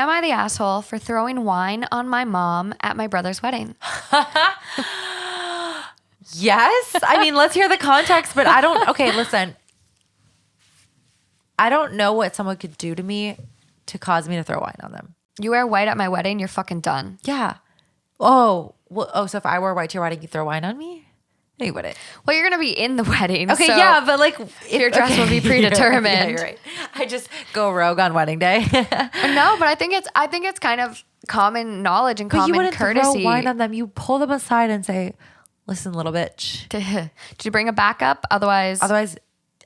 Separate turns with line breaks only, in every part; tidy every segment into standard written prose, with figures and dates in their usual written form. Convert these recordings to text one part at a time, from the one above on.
am I the asshole for throwing wine on my mom at my brother's wedding?
Yes. I mean, let's hear the context, but I don't. Okay, listen. I don't know what someone could do to me to cause me to throw wine on them.
You wear white at my wedding, you're fucking done.
Yeah. Oh. Well, so if I wore white to your wedding, you throw wine on me? No, you wouldn't.
Well, you're going to be in the wedding.
Okay,
so
yeah, but like
your dress will be predetermined.
Yeah, you're right. I just go rogue on wedding day.
No, but I think it's kind of common knowledge and
But
common
you wouldn't
courtesy.
throw wine on them. You pull them aside and say, "Listen, little bitch.
Did you bring a backup? Otherwise,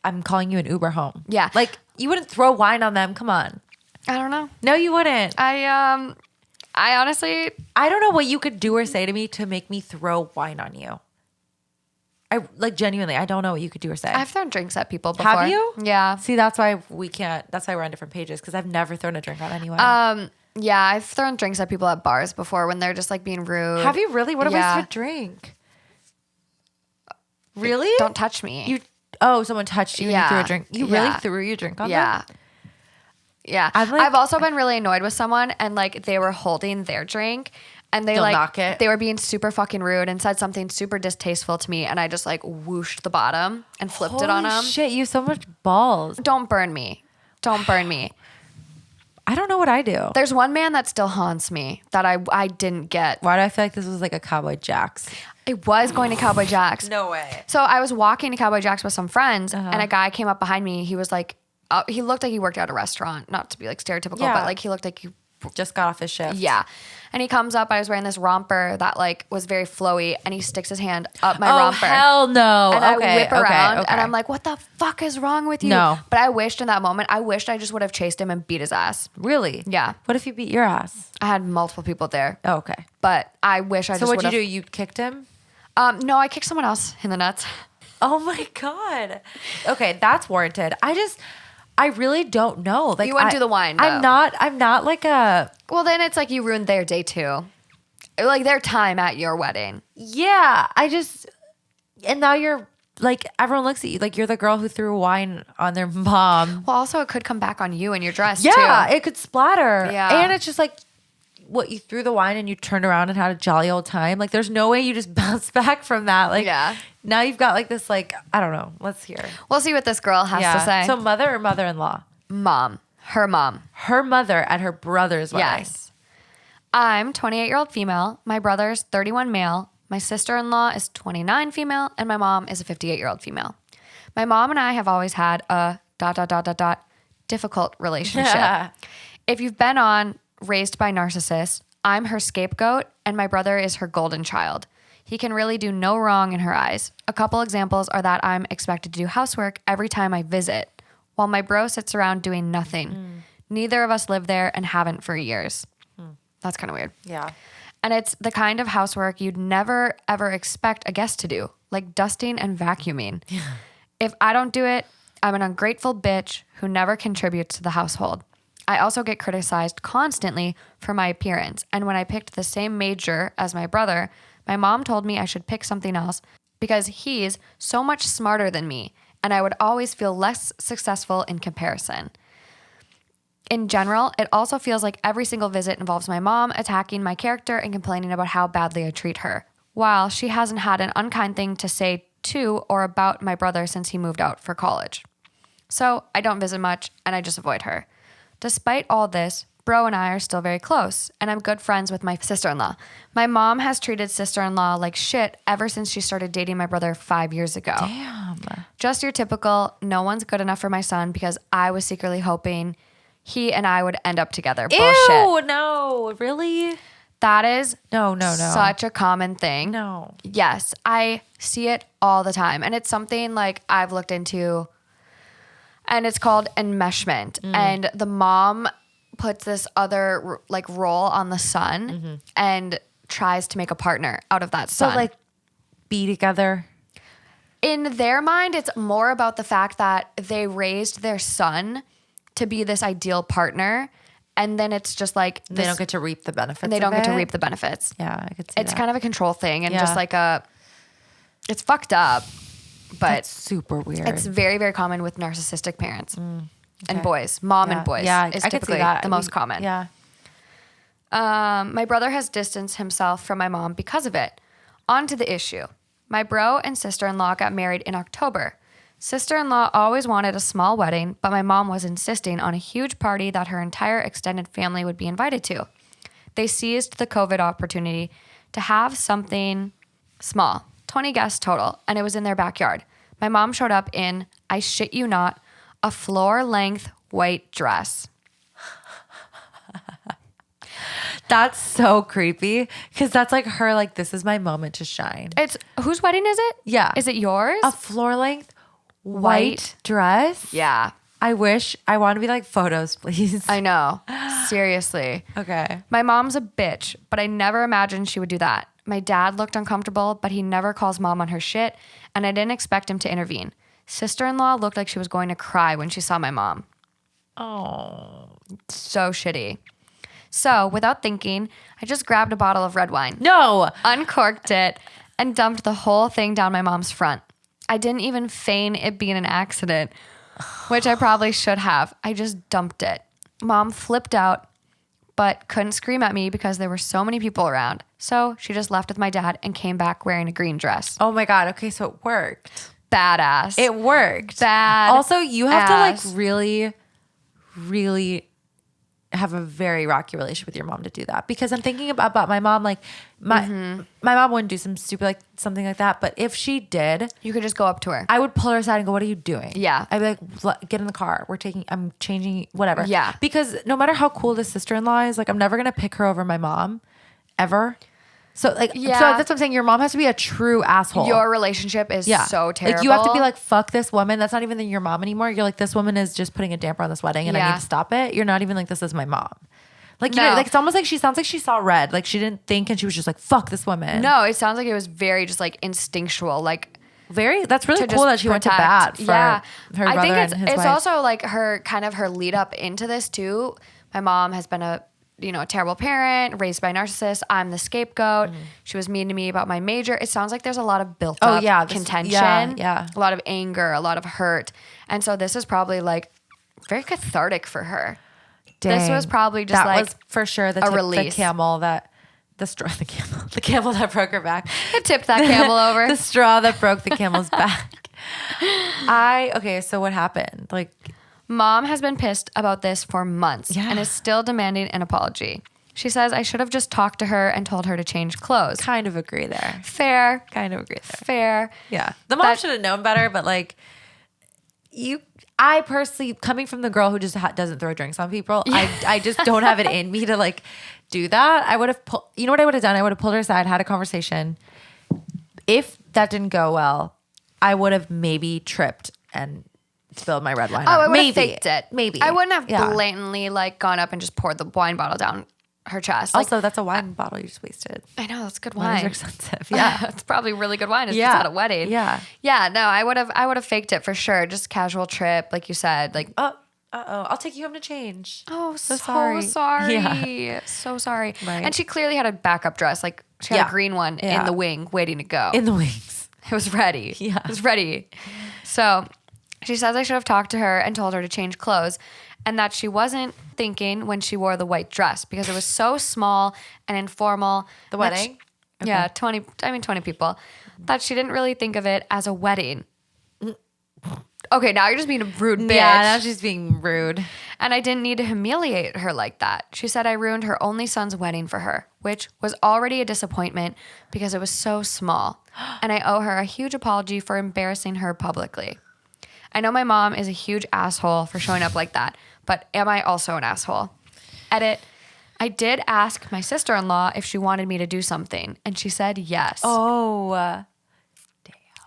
I'm calling you an Uber home."
Yeah.
Like you wouldn't throw wine on them. Come on.
I don't know.
No, you wouldn't.
I honestly,
I don't know what you could do or say to me to make me throw wine on you. I like genuinely, I don't know what you could do or say.
I've thrown drinks at people before.
Have you?
Yeah.
See, that's why we can't. That's why we're on different pages because I've never thrown a drink on anyone.
Yeah, I've thrown drinks at people at bars before when they're just like being rude.
Have you really? What a waste
Yeah.
of a drink. Really?
Don't touch me.
Someone touched you and
Yeah.
you threw a drink. You
Yeah.
really threw your drink on
Yeah.
them?
Yeah.
I've
I've also been really annoyed with someone and like they were holding their drink and they
They'll
like
knock it.
they were being super fucking rude and said something super distasteful to me and I just like whooshed the bottom and flipped it on
Holy
them.
shit, you have so much balls.
Don't burn me. Don't burn me.
I don't know what I do.
There's one man that still haunts me that I didn't get.
Why do I feel like this was like a Cowboy Jack's?
I was going to Cowboy Jack's.
No way.
So I was walking to Cowboy Jack's with some friends and a guy came up behind me. He was like, he looked like he worked at a restaurant, not to be like stereotypical,
Yeah.
but like he looked like he,
Just got off his shift.
yeah. And he comes up, I was wearing this romper that like was very flowy and he sticks his hand up my
Oh,
romper.
hell no.
And
Okay,
I whip around
okay.
and I'm like, what the fuck is wrong with you?
No.
But I wished in that moment, I just would have chased him and beat his ass.
Really?
Yeah.
What if you beat your ass?
I had multiple people there,
Oh, okay.
but I wish I
So
just would
what'd you
have.
do? You kicked him?
No, I kicked someone else in the nuts.
Oh my God. Okay, that's warranted. I really don't know. Like
You wouldn't do the wine, though.
I'm not like a
Well, then it's like you ruined their day too. Like their time at your wedding.
yeah. And now you're like everyone looks at you like you're the girl who threw wine on their mom.
Well, also it could come back on you and your dress
Yeah,
too.
it could splatter.
Yeah.
And it's just like what you threw the wine and you turned around and had a jolly old time. Like there's no way you just bounce back from that. Like
Yeah.
now you've got like this like I don't know. Let's hear.
We'll see what this girl has to say.
So mother or mother-in-law?
Mom. Her mom.
Her mother at her brother's wedding.
Yes. I'm 28-year-old female. My brother's 31 male. My sister-in-law is 29 female. And my mom is a 58-year-old female. My mom and I have always had a ... difficult relationship.
Yeah.
If you've been on Raised by Narcissists, I'm her scapegoat and my brother is her golden child. He can really do no wrong in her eyes. A couple examples are that I'm expected to do housework every time I visit, while my bro sits around doing nothing. Neither of us live there and haven't for years. That's kind of weird.
Yeah.
And it's the kind of housework you'd never, ever expect a guest to do, like dusting and vacuuming. If I don't do it, I'm an ungrateful bitch who never contributes to the household. I also get criticized constantly for my appearance. And when I picked the same major as my brother, my mom told me I should pick something else because he's so much smarter than me, and I would always feel less successful in comparison. In general, it also feels like every single visit involves my mom attacking my character and complaining about how badly I treat her, while she hasn't had an unkind thing to say to or about my brother since he moved out for college. So I don't visit much and I just avoid her. Despite all this, bro and I are still very close, and I'm good friends with my sister-in-law. My mom has treated sister-in-law like shit ever since she started dating my brother 5 years ago.
Damn.
Just your typical, no one's good enough for my son because I was secretly hoping he and I would end up together. Bullshit.
Ew, no. Really?
That is
No.
such a common thing.
No.
Yes, I see it all the time. And it's something like I've looked into, and it's called enmeshment. And the mom puts this other like role on the son and tries to make a partner out of that son.
So like be together.
In their mind, it's more about the fact that they raised their son to be this ideal partner. And then it's just like
They don't get to reap the benefits.
and they don't
of
get to
it.
reap the benefits.
Yeah, I could see
It's
that.
kind of a control thing and
Yeah.
just like it's fucked up, but
That's super weird.
it's very, very common with narcissistic parents and
okay.
boys. Mom
Yeah.
and boys
Yeah,
is
I could see
typically
that.
the most common.
Yeah.
My brother has distanced himself from my mom because of it. On to the issue. My bro and sister-in-law got married in October. Sister-in-law always wanted a small wedding, but my mom was insisting on a huge party that her entire extended family would be invited to. They seized the COVID opportunity to have something small, 20 guests total, and it was in their backyard. My mom showed up in, I shit you not, a floor-length white dress.
That's so creepy because that's like her, like, this is my moment to shine.
It's whose wedding is it?
Yeah.
Is it yours?
A floor length white dress?
Yeah.
I want to be like, photos, please.
I know. Seriously.
Okay.
My mom's a bitch, but I never imagined she would do that. My dad looked uncomfortable, but he never calls mom on her shit, and I didn't expect him to intervene. Sister-in-law looked like she was going to cry when she saw my mom.
Oh.
So shitty. So, without thinking, I just grabbed a bottle of red wine.
No.
Uncorked it and dumped the whole thing down my mom's front. I didn't even feign it being an accident, which I probably should have. I just dumped it. Mom flipped out, but couldn't scream at me because there were so many people around. So she just left with my dad and came back wearing a green dress.
Oh my God. Okay, so it worked.
Badass.
It worked.
Bad.
Also, you have to
ass.
like really, really have a very rocky relationship with your mom to do that, because I'm thinking about my mom. Like my mom wouldn't do something like that, but if she did,
You could just go up to her.
I would pull her aside and go, "What are you doing?"
Yeah.
I'd be like, "Get in the car. I'm changing, whatever."
Yeah.
Because no matter how cool this sister-in-law is, like, I'm never gonna pick her over my mom, ever. So like,
Yeah.
so that's what I'm saying. Your mom has to be a true asshole.
Your relationship is so terrible.
Like, you have to be like, fuck this woman. That's not even your mom anymore. You're like, this woman is just putting a damper on this wedding and I
Yeah.
need to stop it. You're not even like, this is my mom. Like, you
No.
know, like, it's almost like she sounds like she saw red. Like, she didn't think and she was just like, fuck this woman.
No, it sounds like it was very just like instinctual. Like,
That's really
to
cool
just
that she went to
protect.
bat for her brother
I think
and his
it's
wife.
also like her lead up into this too. My mom has been a terrible parent, raised by a narcissist. I'm the scapegoat. She was mean to me about my major. It sounds like there's a lot of built up contention,
yeah.
a lot of anger, a lot of hurt. And so this is probably like very cathartic for her. This
Dang.
was probably just
that
like
was for sure the
release.
the camel that the camel that broke her back.
It tipped that camel over.
The straw that broke the camel's back. Okay, so what happened? Like,
Mom has been pissed about this for months and is still demanding an apology. She says I should have just talked to her and told her to change clothes.
kind of agree there.
Fair.
Kind of agree there.
Fair.
Yeah. The mom should have known better, but like, I personally, coming from the girl who just doesn't throw drinks on people, I just don't have it in me to like do that. I would have you know what I would have done? I would have pulled her aside, had a conversation. If that didn't go well, I would have maybe tripped and spilled my red wine.
Oh,
on her.
I would have
Maybe.
faked it.
Maybe.
I wouldn't have
Yeah.
blatantly like gone up and just poured the wine bottle down her chest. Like,
Also, that's a wine bottle you just wasted.
I know that's good
Wines
wine.
are expensive. Yeah.
It's probably really good wine. It's
Yeah.
just at a wedding.
Yeah.
Yeah. No, I would have faked it for sure. Just casual trip, like you said. Like,
I'll take you home to change.
oh, so
sorry.
sorry.
Yeah.
So sorry.
Right.
And she clearly had a backup dress. Like she had a green one in the wing waiting to go.
In the wings.
It was ready.
Yeah.
It was ready. So she says I should have talked to her and told her to change clothes, and that she wasn't thinking when she wore the white dress because it was so small and informal.
The
that
wedding?
Yeah, 20 people. That she didn't really think of it as a wedding. Okay, now you're just being a rude bitch.
Yeah, now she's being rude.
And I didn't need to humiliate her like that. She said I ruined her only son's wedding for her, which was already a disappointment because it was so small. And I owe her a huge apology for embarrassing her publicly. I know my mom is a huge asshole for showing up like that, but am I also an asshole? Edit. I did ask my sister-in-law if she wanted me to do something, and she said yes.
Oh,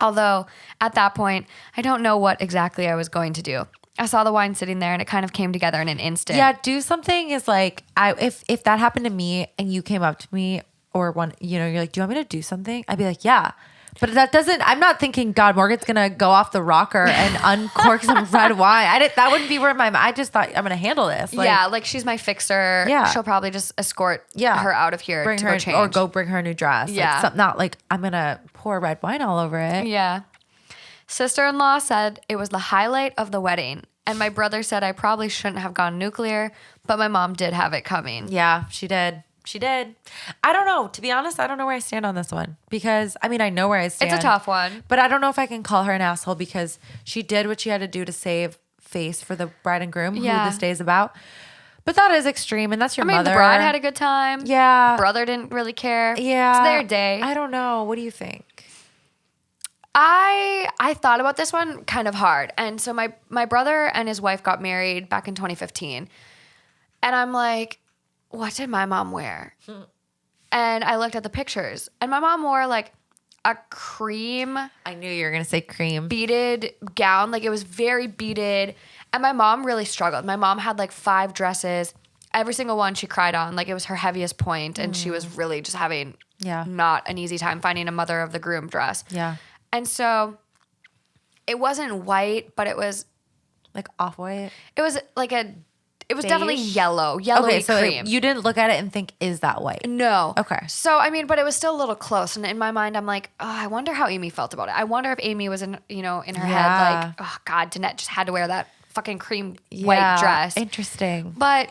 Although at that point, I don't know what exactly I was going to do. I saw the wine sitting there and it kind of came together in an instant.
yeah. Do something is like, if that happened to me and you came up to me or you're like, do you want me to do something? I'd be like, yeah. But that doesn't, I'm not thinking, God, Morgan's going to go off the rocker and uncork some red wine. That wouldn't be where I just thought, I'm going to handle this. Like,
yeah, like she's my fixer.
Yeah.
She'll probably just escort her out of here
bring
to
her
go change.
or go bring her a new dress.
Yeah.
Like, not like I'm going to pour red wine all over it.
Yeah. Sister-in-law said it was the highlight of the wedding. And my brother said I probably shouldn't have gone nuclear, but my mom did have it coming.
Yeah, she did. She did. I don't know. To be honest, I don't know where I stand on this one because I mean, I know where I stand.
It's a tough one.
But I don't know if I can call her an asshole because she did what she had to do to save face for the bride and groom, who this day is about. But that is extreme, and that's your mother.
The bride had a good time.
Yeah.
Brother didn't really care.
Yeah.
It's their day.
I don't know. What do you think?
I thought about this one kind of hard. And so my brother and his wife got married back in 2015. And I'm like, what did my mom wear? And I looked at the pictures. And my mom wore like a cream.
I knew you were going to say cream.
Beaded gown. Like it was very beaded. And my mom really struggled. My mom had like 5 dresses. Every single one she cried on. Like it was her heaviest point. And she was really just having not an easy time finding a mother of the groom dress.
Yeah.
And so it wasn't white, but it was
like off-white.
It was like it was
beige?
Definitely yellowy
so
cream.
You didn't look at it and think, is that white?
No.
Okay.
So, I mean, but it was still a little close. And in my mind, I'm like, oh, I wonder how Amy felt about it. I wonder if Amy was in her head like, oh God, Danette just had to wear that fucking cream white dress.
Interesting.
But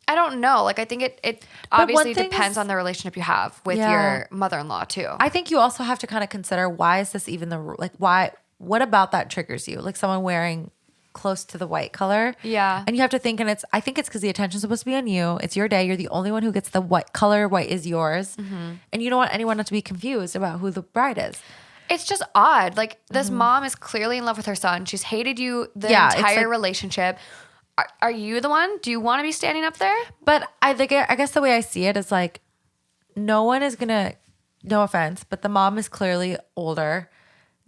I don't know. Like, I think it obviously depends on the relationship you have with your mother-in-law too.
I think you also have to kind of consider, why is this even what about that triggers you? Like someone wearing close to the white color.
Yeah.
And you have to think, and I think it's because the attention's supposed to be on you. It's your day. You're the only one who gets the white color. White is yours. Mm-hmm. And you don't want anyone to be confused about who the bride is.
It's just odd. Like this mom is clearly in love with her son. She's hated you the entire relationship. Are you the one? Do you want to be standing up there?
But I guess the way I see it is like, no one is going to, no offense, but the mom is clearly older.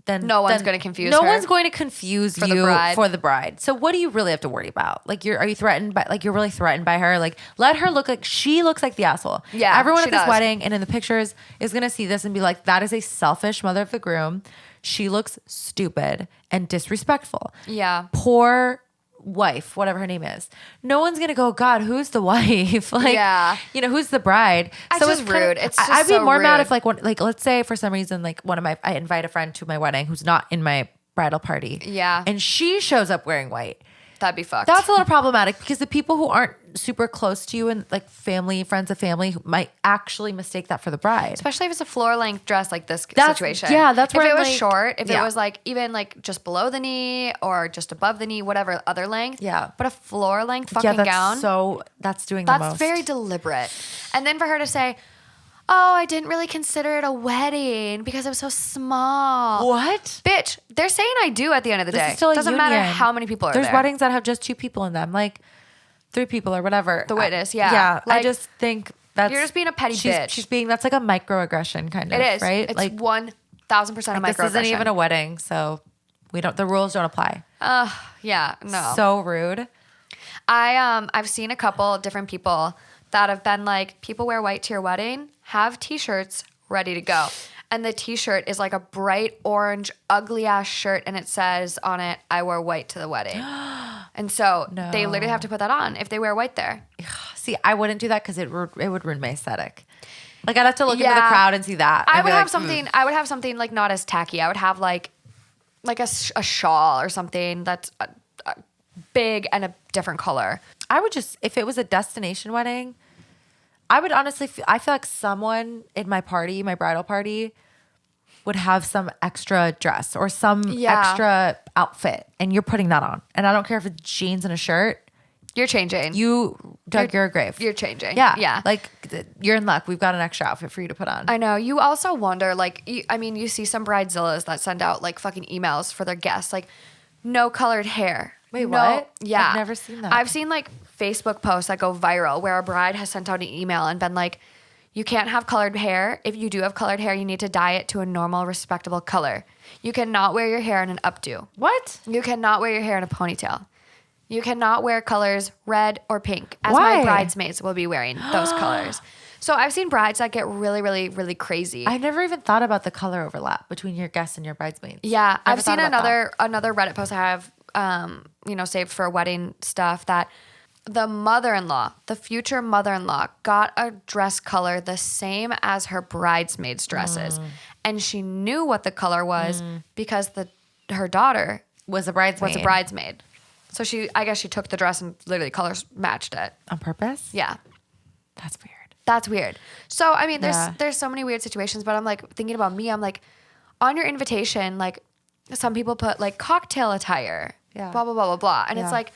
No one's going to confuse her.
No one's going to confuse you for the bride. So what do you really have to worry about? Like, are you threatened by, like, you're really threatened by her? Like, let her look like she looks like the asshole.
Yeah,
everyone at this wedding and in the pictures is going to see this and be like, that is a selfish mother of the groom. She looks stupid and disrespectful.
Yeah.
Poor wife, whatever her name is. No one's gonna go, God, who's the wife? Who's the bride?
It's just rude. It's just
I'd be more
rude.
mad if let's say for some reason I invite a friend to my wedding who's not in my bridal party.
Yeah.
And she shows up wearing white.
That'd be fucked.
That's a little problematic because the people who aren't super close to you and like family, friends of family might actually mistake that for the bride.
Especially if it's a floor length dress like this situation.
Yeah, that's where
if it
I'm
was
like,
short, if it was like even like just below the knee or just above the knee, whatever other length.
Yeah.
But a floor length fucking gown.
That's doing the most.
That's very deliberate. And then for her to say, oh, I didn't really consider it a wedding because it was so small.
What?
Bitch, they're saying I do at the end of the day.
Is still
Doesn't matter how many people are there.
There's weddings that have just 2 people in them, like 3 people or whatever.
The witness, yeah.
Yeah,
like,
I just think that's...
You're just being a petty bitch.
She's being... That's like a microaggression kind of,
it is.
right?
It's
like
1,000% a microaggression.
This isn't even a wedding, so the rules don't apply.
Yeah, no.
So rude.
I've seen a couple of different people that have been like, people wear white to your wedding, have t-shirts ready to go. And the t-shirt is like a bright orange, ugly ass shirt. And it says on it, I wore white to the wedding. And so they literally have to put that on if they wear white there.
See, I wouldn't do that because it would ruin my aesthetic. Like I'd have to look into the crowd and see that.
I would have something. I would have something like not as tacky. I would have like a shawl or something that's big and a different color.
I would just, if it was a destination wedding, I would honestly, I feel like someone in my bridal party would have some extra dress or some extra outfit and you're putting that on. And I don't care if it's jeans and a shirt.
You're changing.
You dug your grave.
You're changing.
Yeah.
Yeah.
Like you're in luck. We've got an extra outfit for you to put on.
I know. You also wonder, like, you see some bridezillas that send out like fucking emails for their guests, like no colored hair.
Wait, what?
Yeah.
I've never seen that.
I've seen like Facebook posts that go viral where a bride has sent out an email and been like, you can't have colored hair. If you do have colored hair, you need to dye it to a normal, respectable color. You cannot wear your hair in an updo.
What?
You cannot wear your hair in a ponytail. You cannot wear colors red or pink, as
Why?
my bridesmaids will be wearing those colors. So I've seen brides that get really, really, really crazy.
I never even thought about the color overlap between your guests and your bridesmaids.
Yeah, I've seen another Reddit post I have, saved for wedding stuff that the future mother-in-law, got a dress color the same as her bridesmaids' dresses, and she knew what the color was because her daughter
was a bridesmaid.
So I guess she took the dress and literally colors matched it
On purpose?
Yeah.
That's weird.
That's weird. So, I mean,
Yeah.
there's so many weird situations, but I'm like thinking about me. I'm like, on your invitation, like some people put like cocktail attire,
Yeah.
blah, blah, blah, blah, blah. And
Yeah.
it's like,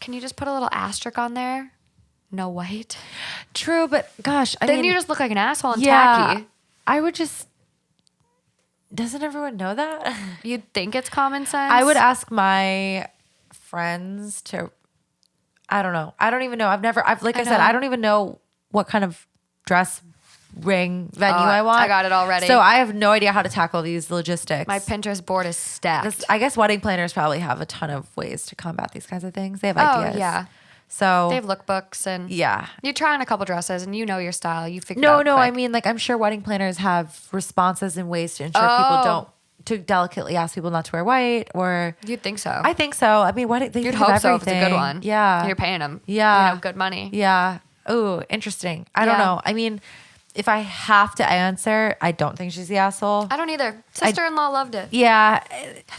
can you just put a little asterisk on there? No white.
True, but gosh, I
Then
mean,
you just look like an asshole and
yeah,
tacky.
I would just. Doesn't everyone know that?
You'd think it's common sense.
I would ask my friends to. I don't know. I don't even know. I've like I said,
know.
I don't even know what kind of dress ring venue I want.
I got it already.
So I have no idea how to tackle these logistics.
My Pinterest board is stacked.
I guess wedding planners probably have a ton of ways to combat these kinds of things. They have
Oh,
ideas.
yeah.
So
They have lookbooks and
yeah.
you try on a couple dresses and you know your style. You figure it
No,
out
no.
quick.
I mean, like I'm sure wedding planners have responses and ways to ensure people don't to delicately ask people not to wear white or.
You'd think so.
I think so. I mean, what they
You'd
think of
hope so if it's a good
everything.
one.
Yeah,
You're paying them.
Yeah.
You know, good money.
Yeah. Oh, interesting. I don't
Yeah.
know. I mean, if I have to answer, I don't think she's the asshole.
I don't either. Sister-in-law loved it.
Yeah,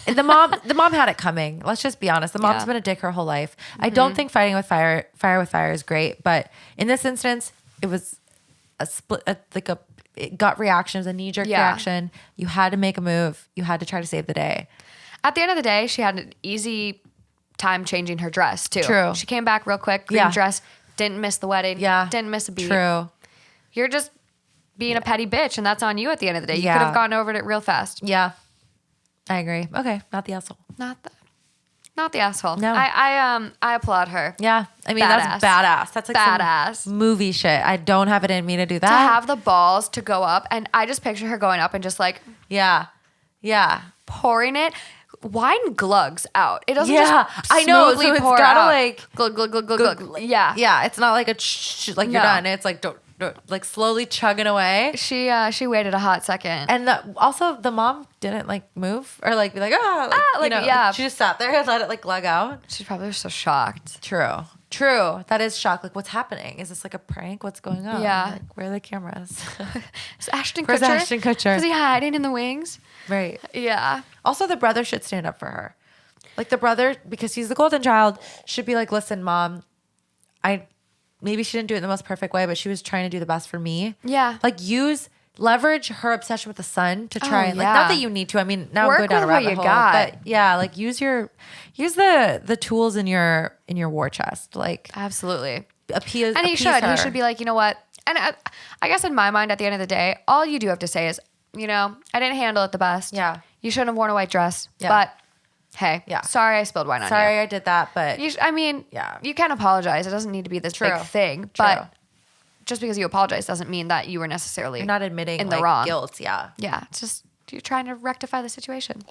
the mom had it coming. Let's just be honest. The mom's
Yeah. Mm-hmm.
been a dick her whole life. I don't think fighting with fire with fire is great, but in this instance, it was a split, a gut reaction, it was a knee jerk
Yeah.
reaction. You had to make a move. You had to try to save the day.
At the end of the day, she had an easy time changing her dress too.
True.
She came back real quick, green
Yeah.
dress, didn't miss the wedding.
Yeah,
Didn't miss a beat.
True.
You're just being a petty bitch, and that's on you at the end of the day. You
Yeah.
could have gotten over it real fast.
Yeah, I agree. Okay, not the asshole.
Not the asshole.
No.
I applaud her.
Yeah, I mean that's badass. That's like
Badass.
some movie shit. I don't have it in me to do that.
To have the balls to go up, and I just picture her going up and just like
yeah, yeah.
pouring it. Wine glugs out. It doesn't
Yeah,
just
I know,
smoothly
so it's
pour
gotta,
out.
like,
glug glug glug glug glug. Yeah.
Yeah, it's not like a like you're
No.
done. It's like don't like slowly chugging away.
She waited a hot second.
And also the mom didn't like move or like be like
yeah.
she just sat there and let it like glug out.
She probably was so shocked.
True. That is shock. Like, what's happening? Is this like a prank? What's going on?
Yeah.
Like, where are the cameras?
Is Ashton
Where's
Kutcher?
Ashton Kutcher?
Is he hiding in the wings?
Right.
Yeah.
Also, the brother should stand up for her. Like the brother, because he's the golden child, should be like, listen, mom, maybe she didn't do it in the most perfect way, but she was trying to do the best for me.
Yeah.
Like leverage her obsession with the son to try and like,
yeah.
not that you need to. I mean, now
Work
go down a
with what
rabbit
you
hole,
got.
but yeah, like use the tools in your war chest. Like
Absolutely.
appease.
And he
appease
should.
her.
He should be like, you know what? And I guess in my mind, at the end of the day, all you do have to say is, you know, I didn't handle it the best.
Yeah.
You shouldn't have worn a white dress.
Yeah.
But hey,
Yeah.
sorry I spilled wine on you.
Sorry, I did that, but
I mean,
Yeah.
you can apologize. It doesn't need to be this
True.
big thing.
True.
But just because you apologize doesn't mean that you were necessarily
you're not admitting
in the
like,
wrong.
guilt. Yeah.
Yeah, it's just you're trying to rectify the situation.